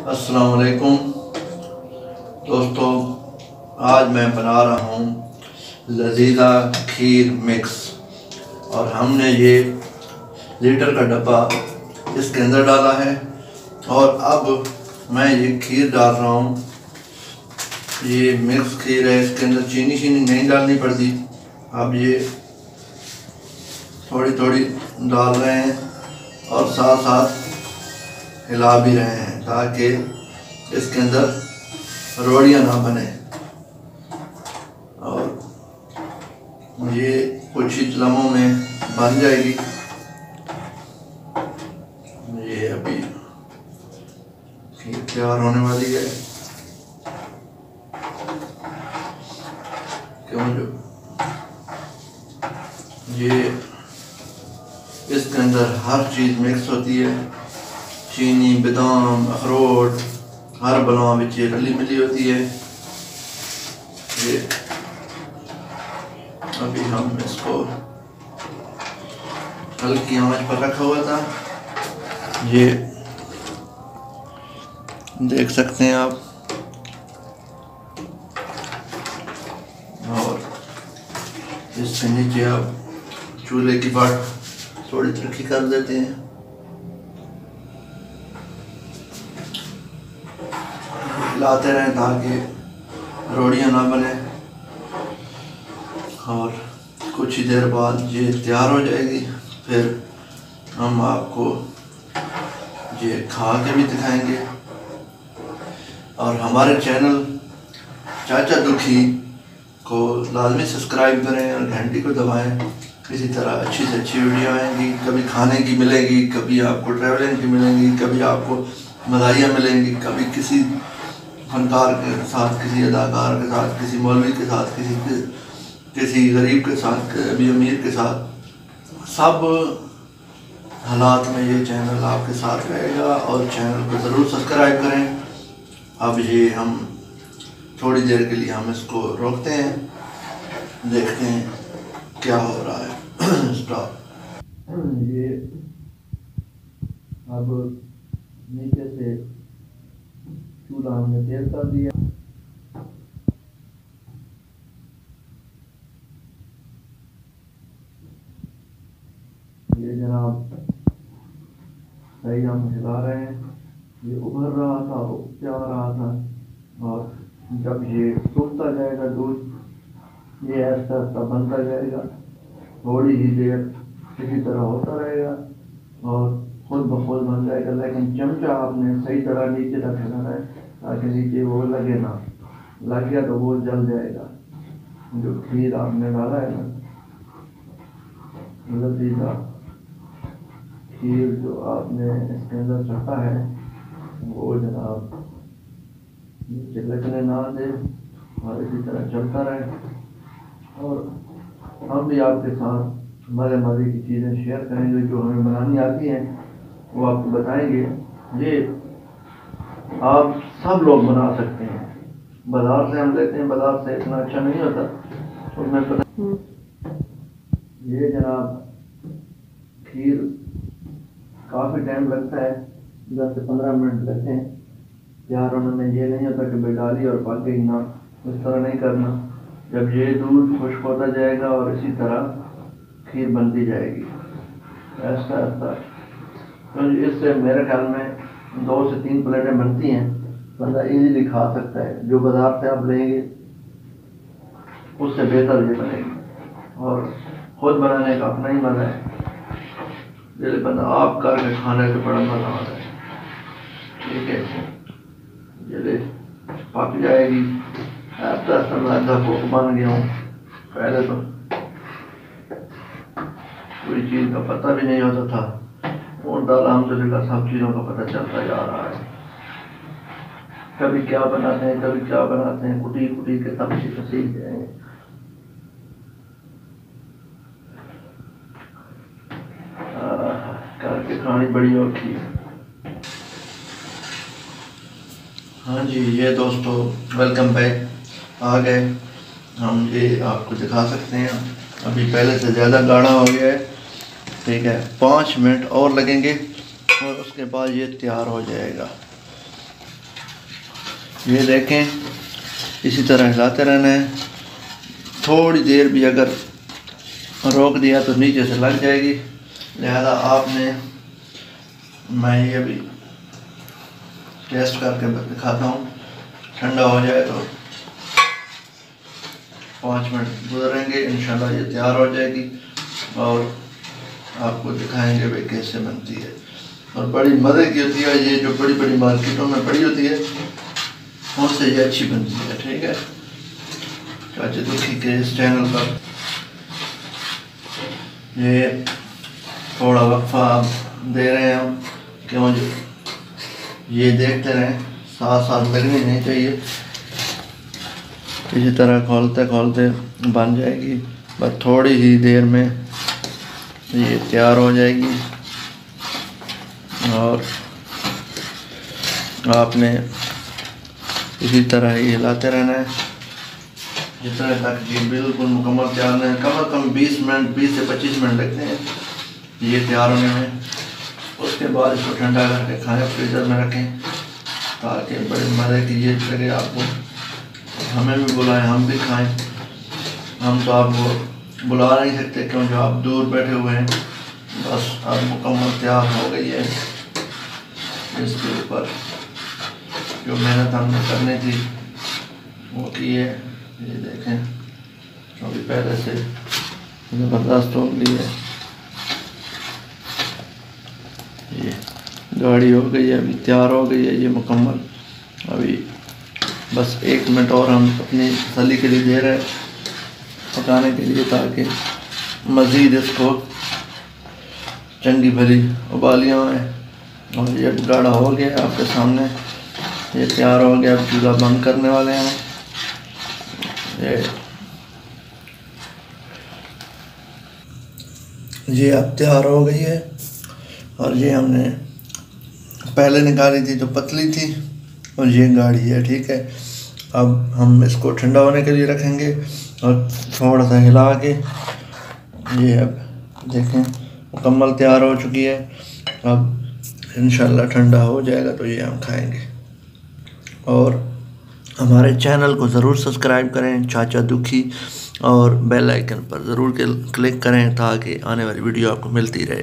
अस्सलाम वालेकुम दोस्तों, आज मैं बना रहा हूँ लजीजा खीर मिक्स। और हमने ये लीटर का डब्बा इसके अंदर डाला है और अब मैं ये खीर डाल रहा हूँ। ये मिक्स खीर है, इसके अंदर चीनी नहीं डालनी पड़ती। अब ये थोड़ी थोड़ी डाल रहे हैं और साथ साथ हिला भी रहे हैं ताकि इसके अंदर रोड़ियाँ ना बने। और ये कुछ ही लम्हों में बन जाएगी। ये अभी खीर तैयार होने वाली है। क्यों जो ये इसके अंदर हर चीज़ मिक्स होती है, चीनी, बादाम, अखरोट, हर बलवा में रली मिली होती है। ये अभी हम इसको हल्की आंच पर रखा हुआ था, ये देख सकते हैं आप। और इसके नीचे आप चूल्हे की बाट थोड़ी तिरछी कर देते हैं। हिलाते रहें ताकि रोड़ियाँ ना बने। और कुछ ही देर बाद ये तैयार हो जाएगी। फिर हम आपको ये खा के भी दिखाएंगे। और हमारे चैनल चाचा दुखी को लाजमी सब्सक्राइब करें और घंटी को दबाएं। इसी तरह अच्छी से अच्छी वीडियो आएंगी। कभी खाने की मिलेगी, कभी आपको ट्रैवलिंग की मिलेंगी, कभी आपको मदाहियाँ मिलेंगी, कभी किसी फनकार के साथ, किसी अदाकार के साथ, किसी मौलवी के साथ, किसी गरीब के साथ, कभी अमीर के साथ। सब हालात में ये चैनल आपके साथ रहेगा और चैनल को ज़रूर सब्सक्राइब करें। अब ये हम थोड़ी देर के लिए हम इसको रोकते हैं, देखते हैं क्या हो रहा है। स्टॉप। ये अब नीचे से चूल्हा हमने तेज कर दिया। ये जनाब सही हम हिला रहे हैं। ये उभर रहा था, उबते आ रहा था। और जब ये सूखता जाएगा दूध, ये ऐसा ऐसा बनता जाएगा। थोड़ी ही देर इसी तरह होता रहेगा और खुद ब खुद बन जाएगा। लेकिन चमचा आपने सही तरह नीचे तक हिलाना है ताकि नीचे वो लगे ना। लग गया तो वो जल जाएगा। जो खीर आपने डाला है ना, लजीजा खीर जो आपने इसके अंदर छटा है, वो जनाब नीचे लगने ना दे और इसी तरह चलता रहे। और हम भी आपके साथ मज़े की चीज़ें शेयर करेंगे जो हमें बनानी आती हैं, वो आपको बताएंगे। ये आप सब लोग बना सकते हैं। बाज़ार से हम लेते हैं, बाज़ार से इतना अच्छा नहीं होता उसमें पता। ये जनाब खीर काफ़ी टाइम लगता है, 10 से 15 मिनट लगते हैं तैयार होने में। ये नहीं होता कि भाई डाली और पक गई ना, इस तरह नहीं करना। जब ये दूध खुश्क होता जाएगा और इसी तरह खीर बनती जाएगी ऐसा ऐसा। तो इससे मेरे ख्याल में 2 से 3 प्लेटें बनती हैं, बंदा इजीली खा सकता है। जो बाज़ार से आप लेंगे उससे बेहतर ये बनेगी और खुद बनाने का अपना ही मज़ा है। जैसे बंदा आप करके खाने का बड़ा मज़ा आता है। ठीक है, जैसे पक जाएगी। अब आधा भूख बन गया हूँ। पहले तो कोई चीज़ का पता भी नहीं होता था, और अल्हम्दुलिल्लाह सब चीज़ों का पता चलता जा रहा है। कभी क्या बनाते हैं, कभी क्या बनाते हैं, कुटी कुटी के सब सीख जाएंगे। करके खानी बड़ी औखी है। हाँ जी, ये दोस्तों वेलकम बैक। आ गए हम, ये आपको दिखा सकते हैं। अभी पहले से ज़्यादा गाढ़ा हो गया है। ठीक है, 5 मिनट और लगेंगे और उसके बाद ये तैयार हो जाएगा। ये देखें, इसी तरह हिलाते रहना है। थोड़ी देर भी अगर रोक दिया तो नीचे से लग जाएगी, लिहाजा आपने, मैं ये अभी टेस्ट करके दिखाता हूँ। ठंडा हो जाए तो 5 मिनट गुजरेंगे, इंशाल्लाह ये तैयार हो जाएगी और आपको दिखाएंगे भाई कैसे बनती है। और बड़ी मज़े की होती है ये, जो बड़ी बड़ी मार्केटों में पड़ी होती है उनसे ये अच्छी बनती है। ठीक है, चाचा दुखी के इस चैनल पर ये थोड़ा वक्फा दे रहे हैं हम, क्यों ये देखते रहें, साथ साथ लगनी नहीं चाहिए। इसी तरह खोलते खोलते बन जाएगी, बस थोड़ी ही देर में ये तैयार हो जाएगी। और आपने इसी तरह ही हिलाते रहना है जितना तक ये बिल्कुल मुकम्मल तैयार नहीं। कम से कम 20 मिनट, 20 से 25 मिनट लगते हैं ये तैयार होने में। उसके बाद इसको ठंडा करके खाएं, फ्रीज़र में रखें ताकि बड़े मज़े की ये लगे आपको। हमें भी बुलाएं, हम भी खाएं। हम तो आपको बुला नहीं सकते क्योंकि आप दूर बैठे हुए हैं। बस अब मुकम्मल तैयार हो गई है। इसके ऊपर जो मेहनत हमने करनी थी वो की है। ये देखें, अभी पहले से ज़बरदस्त हो गई है। ये गाढ़ी हो गई है, अभी तैयार हो गई है ये मुकम्मल। अभी बस 1 मिनट और हम अपनी तसल्ली के लिए दे रहे हैं पकाने के लिए, ताकि मज़ीद इसको चंगी भली उबालियाँ हैं। और ये गाढ़ा हो गया आपके सामने, ये तैयार हो गया। अब चूल्हा बंद करने वाले हैं। ये अब तैयार हो गई है और ये हमने पहले निकाली थी जो पतली थी और ये गाढ़ी है। ठीक है, अब हम इसको ठंडा होने के लिए रखेंगे और थोड़ा सा हिला के ये अब देखें मुकम्मल तैयार हो चुकी है। अब इंशाल्लाह ठंडा हो जाएगा तो ये हम खाएंगे। और हमारे चैनल को ज़रूर सब्सक्राइब करें चाचा दुखी, और बेल आइकन पर ज़रूर क्लिक करें ताकि आने वाली वीडियो आपको मिलती रहे।